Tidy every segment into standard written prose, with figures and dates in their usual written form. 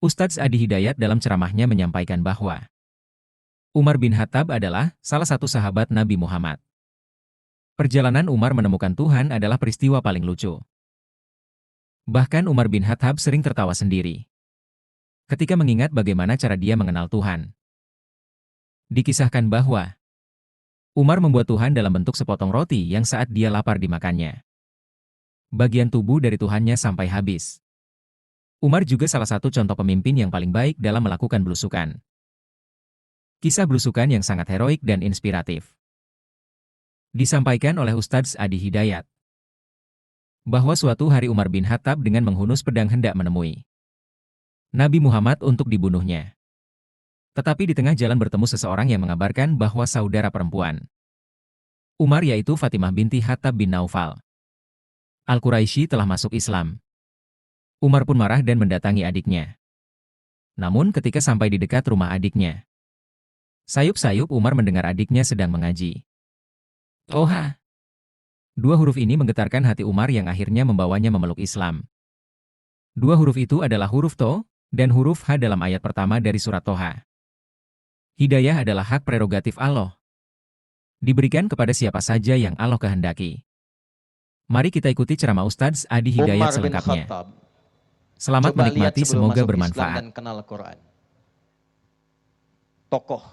Ustadz Adi Hidayat dalam ceramahnya menyampaikan bahwa Umar bin Khattab adalah salah satu sahabat Nabi Muhammad. Perjalanan Umar menemukan Tuhan adalah peristiwa paling lucu. Bahkan Umar bin Khattab sering tertawa sendiri ketika mengingat bagaimana cara dia mengenal Tuhan. Dikisahkan bahwa Umar membuat Tuhan dalam bentuk sepotong roti yang saat dia lapar dimakannya. Bagian tubuh dari Tuhannya sampai habis. Umar juga salah satu contoh pemimpin yang paling baik dalam melakukan belusukan. Kisah belusukan yang sangat heroik dan inspiratif. Disampaikan oleh Ustadz Adi Hidayat bahwa suatu hari Umar bin Khattab dengan menghunus pedang hendak menemui Nabi Muhammad untuk dibunuhnya. Tetapi di tengah jalan bertemu seseorang yang mengabarkan bahwa saudara perempuan Umar yaitu Fatimah binti Khattab bin Naufal Al-Quraisy telah masuk Islam. Umar pun marah dan mendatangi adiknya. Namun ketika sampai di dekat rumah adiknya, sayup-sayup Umar mendengar adiknya sedang mengaji. Toha. Dua huruf ini menggetarkan hati Umar yang akhirnya membawanya memeluk Islam. Dua huruf itu adalah huruf To dan huruf H dalam ayat pertama dari surat Toha. Hidayah adalah hak prerogatif Allah. Diberikan kepada siapa saja yang Allah kehendaki. Mari kita ikuti ceramah Ustadz Adi Hidayat Umar bin selengkapnya. Khattab. Selamat Coba lihat menikmati, sebelum semoga masuk Islam bermanfaat. dan kenal Quran. Tokoh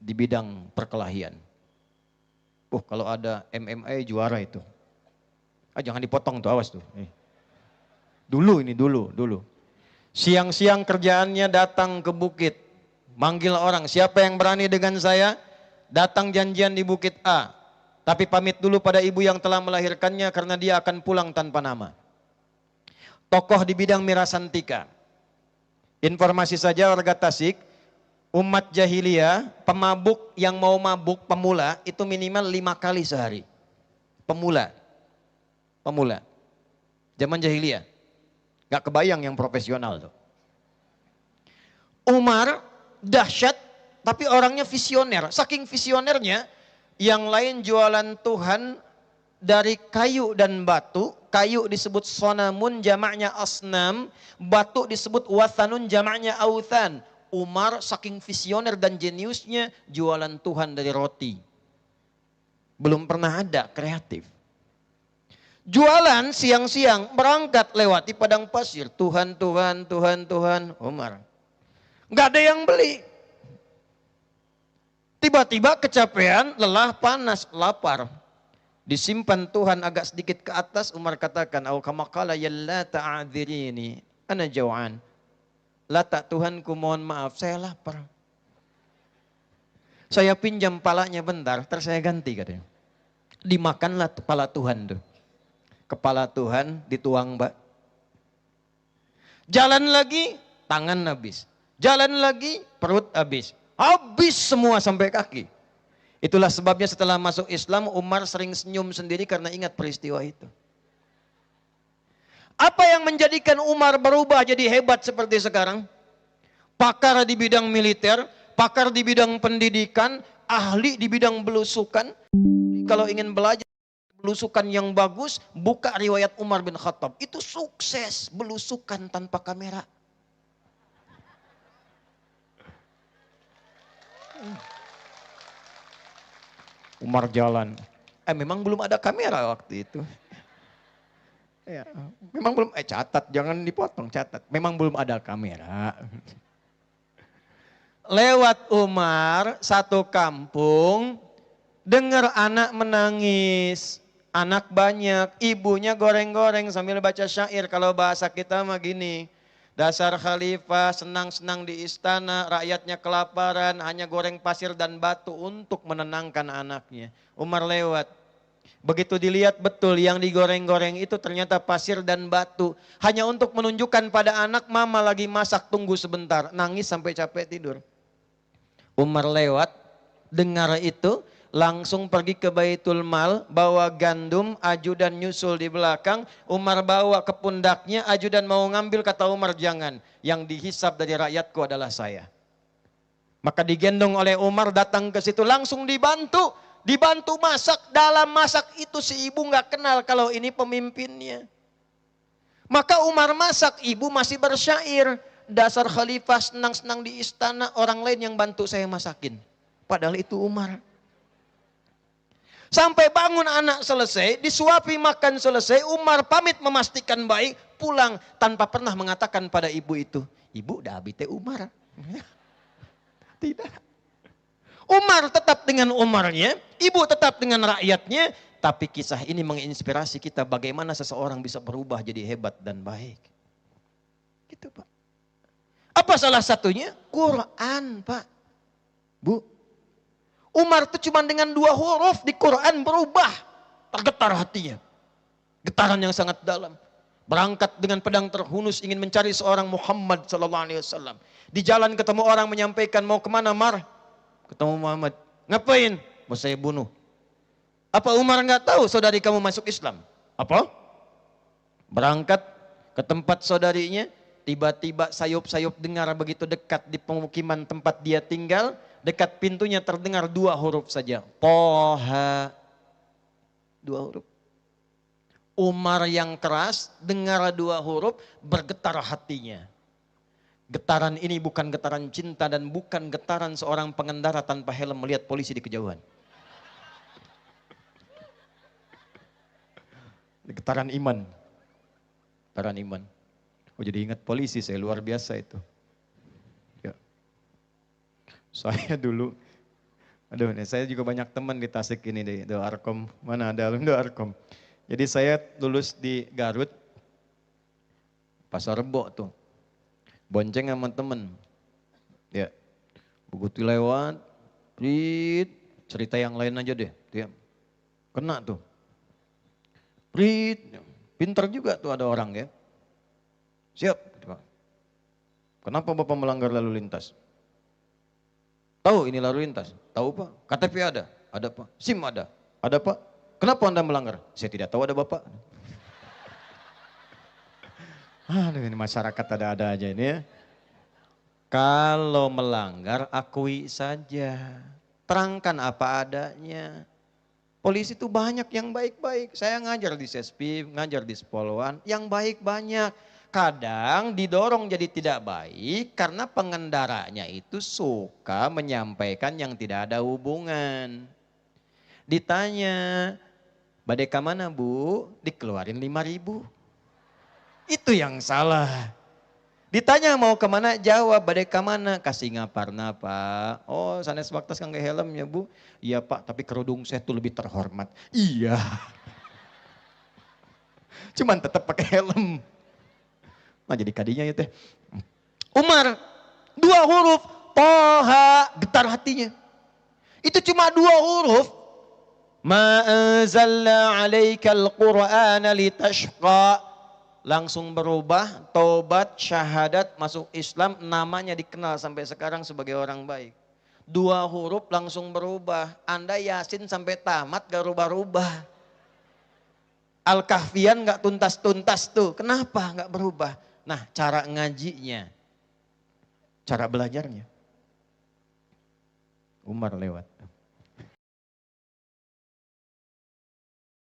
di bidang perkelahian. Kalau ada MMA juara itu. Jangan dipotong tuh, awas tuh. Dulu. Siang-siang kerjaannya datang ke bukit. Manggil orang, siapa yang berani dengan saya? Datang janjian di bukit A. Tapi pamit dulu pada ibu yang telah melahirkannya karena dia akan pulang tanpa nama. Tokoh di bidang mirasantika. Informasi saja warga Tasik, umat jahiliyah, pemabuk yang mau mabuk, pemula, itu minimal 5 kali sehari. Pemula. Zaman jahiliyah. Gak kebayang yang profesional tuh. Umar dahsyat, tapi orangnya visioner. Saking visionernya, yang lain jualan Tuhan dari kayu dan batu. Kayu disebut sonamun, jamaknya asnam. Batu disebut wathanun, jamaknya authan. Umar saking visioner dan jeniusnya jualan Tuhan dari roti. Belum pernah ada kreatif. Jualan siang-siang, berangkat lewati padang pasir. Tuhan, Umar. Nggak ada yang beli. Tiba-tiba kecapean, lelah, panas, lapar. Disimpan Tuhan agak sedikit ke atas. Umar katakan, "Au kama qala ya la ta'adhirini, ana jau'an." Lata, Tuhanku mohon maaf, saya lapar. Saya pinjam palanya bentar, terus saya ganti katanya. Dimakanlah kepala Tuhan tuh. Kepala Tuhan dituang, Mbak. Jalan lagi, tangan habis. Jalan lagi, perut habis. Habis semua sampai kaki. Itulah sebabnya setelah masuk Islam, Umar sering senyum sendiri karena ingat peristiwa itu. Apa yang menjadikan Umar berubah jadi hebat seperti sekarang? Pakar di bidang militer, pakar di bidang pendidikan, ahli di bidang belusukan. Kalau ingin belajar belusukan yang bagus, buka riwayat Umar bin Khattab. Itu sukses belusukan tanpa kamera. Umar jalan. Memang belum ada kamera waktu itu. Ya, memang belum, catat, jangan dipotong, catat. Memang belum ada kamera. Lewat Umar, satu kampung, dengar anak menangis. Anak banyak, ibunya goreng-goreng sambil baca syair. Kalau bahasa kita mah gini. Dasar khalifah senang-senang di istana, rakyatnya kelaparan, hanya goreng pasir dan batu untuk menenangkan anaknya. Umar lewat. Begitu dilihat betul yang digoreng-goreng itu ternyata pasir dan batu. Hanya untuk menunjukkan pada anak, mama lagi masak, tunggu sebentar. Nangis sampai capek tidur. Umar lewat, dengar itu, langsung pergi ke Baitul Mal, bawa gandum, ajudan nyusul di belakang. Umar bawa ke pundaknya, ajudan mau ngambil, kata Umar jangan. Yang dihisap dari rakyatku adalah saya. Maka digendong oleh Umar, datang ke situ, langsung dibantu. Dibantu masak, dalam masak itu si ibu nggak kenal kalau ini pemimpinnya. Maka Umar masak, ibu masih bersyair. Dasar khalifah senang-senang di istana, orang lain yang bantu saya masakin. Padahal itu Umar. Sampai bangun anak selesai, disuapi makan selesai, Umar pamit memastikan baik, pulang tanpa pernah mengatakan pada ibu itu, ibu dah habis Umar. Tidak. Umar tetap dengan Umarnya, ibu tetap dengan rakyatnya, tapi kisah ini menginspirasi kita bagaimana seseorang bisa berubah jadi hebat dan baik. Gitu Pak. Apa salah satunya? Quran Pak. Bu. Umar itu cuma dengan 2 huruf di Quran berubah. Tergetar hatinya. Getaran yang sangat dalam. Berangkat dengan pedang terhunus ingin mencari seorang Muhammad SAW. Di jalan ketemu orang menyampaikan mau kemana Mar? Ketemu Muhammad. Ngapain? Mau saya bunuh. Apa Umar nggak tahu saudari kamu masuk Islam? Apa? Berangkat ke tempat saudarinya. Tiba-tiba sayup-sayup dengar begitu dekat di pemukiman tempat dia tinggal. Dekat pintunya terdengar 2 huruf saja. Toha. 2 huruf. Umar yang keras dengar 2 huruf bergetar hatinya. Getaran ini bukan getaran cinta dan bukan getaran seorang pengendara tanpa helm melihat polisi di kejauhan. Getaran iman. Getaran iman. Oh jadi ingat polisi saya luar biasa itu. Ya. Saya dulu, aduh saya juga banyak teman di Tasik ini deh, do Arkom, mana ada alumni do Arkom. Jadi saya lulus di Garut, Pasar Rebo tuh, bonceng sama temen. Ya, begitu lewat, cerita yang lain aja deh, dia kena tuh. Pinter juga tuh ada orang ya. Siap. Kenapa Bapak melanggar lalu lintas? Tahu ini lalu lintas? Tahu Pak? KTP ada? Ada Pak. SIM ada? Ada Pak. Kenapa Anda melanggar? Saya tidak tahu ada Bapak. Aduh ini masyarakat ada-ada aja ini ya. Kalau melanggar akui saja. Terangkan apa adanya. Polisi itu banyak yang baik-baik. Saya ngajar di Sespi, ngajar di Spolwan. Yang baik banyak. Kadang didorong jadi tidak baik karena pengendaranya itu suka menyampaikan yang tidak ada hubungan. Ditanya, badai ke mana Bu? Dikeluarin 5.000. Itu yang salah. Ditanya mau kemana? Jawab badai ke mana? Kasih ngaparna Pak. Oh sanes waktu kangge helm ya Bu. Iya Pak tapi kerudung saya tuh lebih terhormat. Iya. Cuman tetap pakai helm. Nah jadi kadinya ya teh. Umar 2 huruf. Toha getar hatinya. Itu cuma 2 huruf. Ma anzalna alaikal qur'ana litashqa. Langsung berubah, taubat, syahadat, masuk Islam, namanya dikenal sampai sekarang sebagai orang baik. 2 huruf langsung berubah. Anda Yasin sampai tamat gak rubah-rubah. Al-Kahfian gak tuntas-tuntas tuh. Kenapa gak berubah? Nah cara ngajinya, cara belajarnya. Umar lewat.